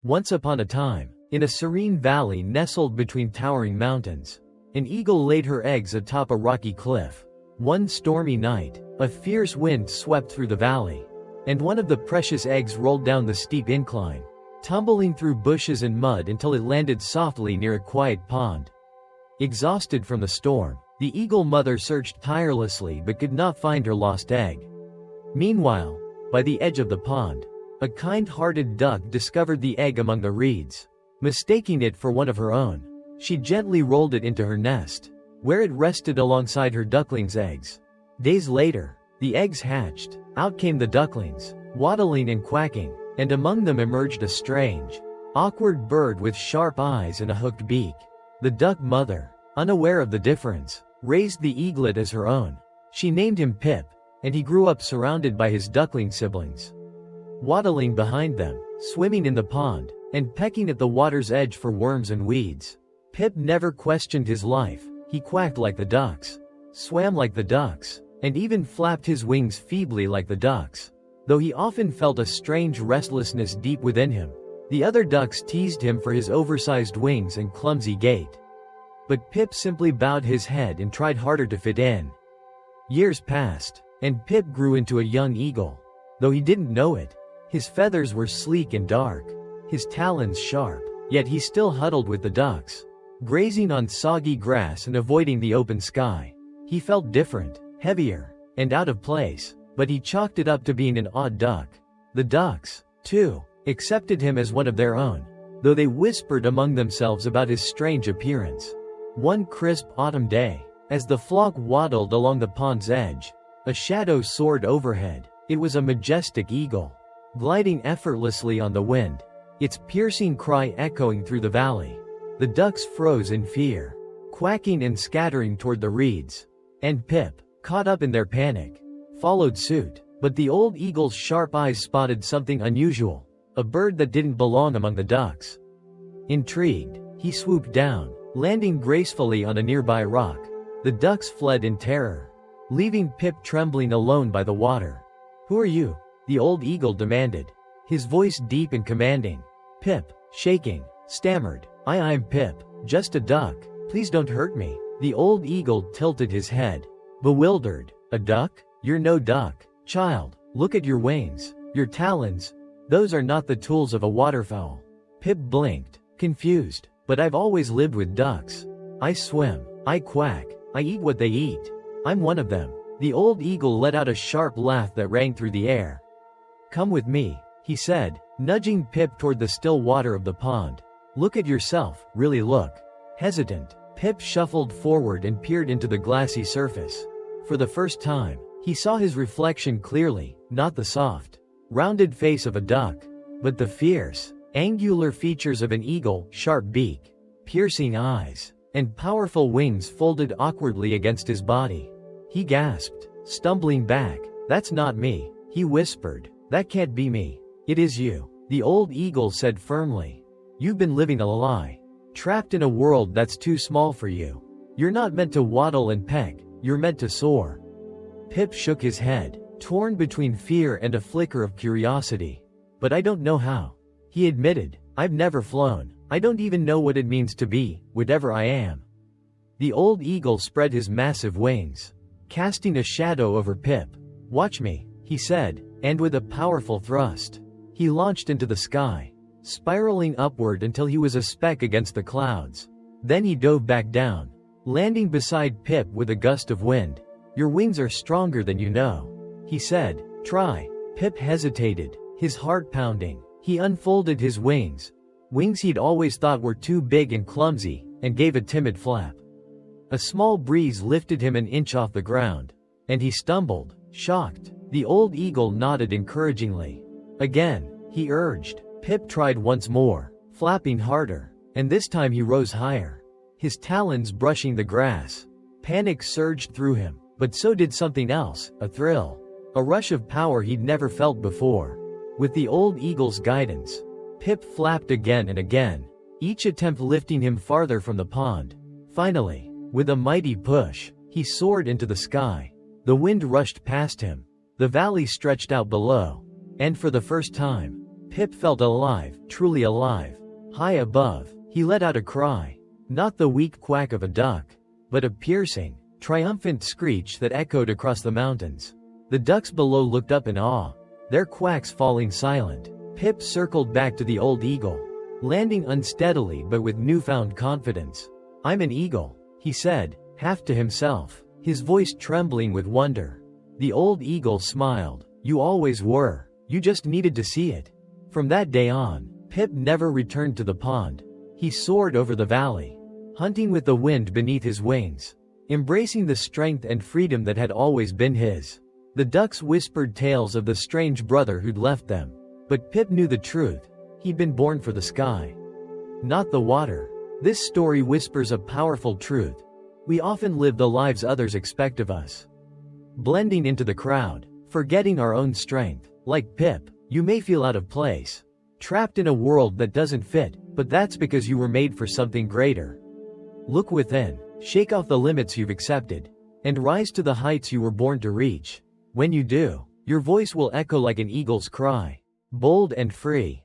Once upon a time, in a serene valley nestled between towering mountains, an eagle laid her eggs atop a rocky cliff. One stormy night, a fierce wind swept through the valley, and one of the precious eggs rolled down the steep incline, tumbling through bushes and mud until it landed softly near a quiet pond. Exhausted from the storm, the eagle mother searched tirelessly but could not find her lost egg. Meanwhile, by the edge of the pond, a kind-hearted duck discovered the egg among the reeds. Mistaking it for one of her own, she gently rolled it into her nest, where it rested alongside her duckling's eggs. Days later, the eggs hatched. Out came the ducklings, waddling and quacking, and among them emerged a strange, awkward bird with sharp eyes and a hooked beak. The duck mother, unaware of the difference, raised the eaglet as her own. She named him Pip, and he grew up surrounded by his duckling siblings. Waddling behind them, swimming in the pond, and pecking at the water's edge for worms and weeds. Pip never questioned his life. He quacked like the ducks, swam like the ducks, and even flapped his wings feebly like the ducks. Though he often felt a strange restlessness deep within him, the other ducks teased him for his oversized wings and clumsy gait. But Pip simply bowed his head and tried harder to fit in. Years passed, and Pip grew into a young eagle. Though he didn't know it, his feathers were sleek and dark, his talons sharp, yet he still huddled with the ducks, grazing on soggy grass and avoiding the open sky. He felt different, heavier, and out of place, but he chalked it up to being an odd duck. The ducks, too, accepted him as one of their own, though they whispered among themselves about his strange appearance. One crisp autumn day, as the flock waddled along the pond's edge, a shadow soared overhead. It was a majestic eagle, gliding effortlessly on the wind, its piercing cry echoing through the valley. The ducks froze in fear, quacking and scattering toward the reeds, and Pip, caught up in their panic, followed suit. But the old eagle's sharp eyes spotted something unusual, a bird that didn't belong among the ducks. Intrigued, he swooped down, landing gracefully on a nearby rock. The ducks fled in terror, leaving Pip trembling alone by the water. "Who are you?" the old eagle demanded, his voice deep and commanding. Pip, shaking, stammered, I'm Pip, just a duck. Please don't hurt me." The old eagle tilted his head, bewildered. "A duck? You're no duck, child. Look at your wings, your talons. Those are not the tools of a waterfowl." Pip blinked, confused. "But I've always lived with ducks. I swim, I quack, I eat what they eat. I'm one of them." The old eagle let out a sharp laugh that rang through the air. "Come with me," he said, nudging Pip toward the still water of the pond. "Look at yourself, really look." Hesitant, Pip shuffled forward and peered into the glassy surface. For the first time, he saw his reflection clearly, not the soft, rounded face of a duck, but the fierce, angular features of an eagle, sharp beak, piercing eyes, and powerful wings folded awkwardly against his body. He gasped, stumbling back. "That's not me," he whispered. "That can't be me." "It is you," the old eagle said firmly. "You've been living a lie, trapped in a world that's too small for you. You're not meant to waddle and peck, you're meant to soar." Pip shook his head, torn between fear and a flicker of curiosity. "But I don't know how," he admitted. "I've never flown. I don't even know what it means to be, whatever I am." The old eagle spread his massive wings, casting a shadow over Pip. "Watch me," he said, and with a powerful thrust, he launched into the sky, spiraling upward until he was a speck against the clouds. Then he dove back down, landing beside Pip with a gust of wind. "Your wings are stronger than you know," he said. "Try." Pip hesitated, his heart pounding. He unfolded his wings he'd always thought were too big and clumsy, and gave a timid flap. A small breeze lifted him an inch off the ground, and he stumbled, shocked. The old eagle nodded encouragingly. "Again," he urged. Pip tried once more, flapping harder, and this time he rose higher, his talons brushing the grass. Panic surged through him, but so did something else, a thrill, a rush of power he'd never felt before. With the old eagle's guidance, Pip flapped again and again, each attempt lifting him farther from the pond. Finally, with a mighty push, he soared into the sky. The wind rushed past him, the valley stretched out below, and for the first time, Pip felt alive, truly alive. High above, he let out a cry. Not the weak quack of a duck, but a piercing, triumphant screech that echoed across the mountains. The ducks below looked up in awe, their quacks falling silent. Pip circled back to the old eagle, landing unsteadily but with newfound confidence. "I'm an eagle," he said, half to himself, his voice trembling with wonder. The old eagle smiled. "You always were. You just needed to see it." From that day on, Pip never returned to the pond. He soared over the valley, hunting with the wind beneath his wings, embracing the strength and freedom that had always been his. The ducks whispered tales of the strange brother who'd left them, but Pip knew the truth. He'd been born for the sky, not the water. This story whispers a powerful truth. We often live the lives others expect of us, blending into the crowd, forgetting our own strength. Like Pip, you may feel out of place, trapped in a world that doesn't fit, but that's because you were made for something greater. Look within, shake off the limits you've accepted, and rise to the heights you were born to reach. When you do, your voice will echo like an eagle's cry, bold and free.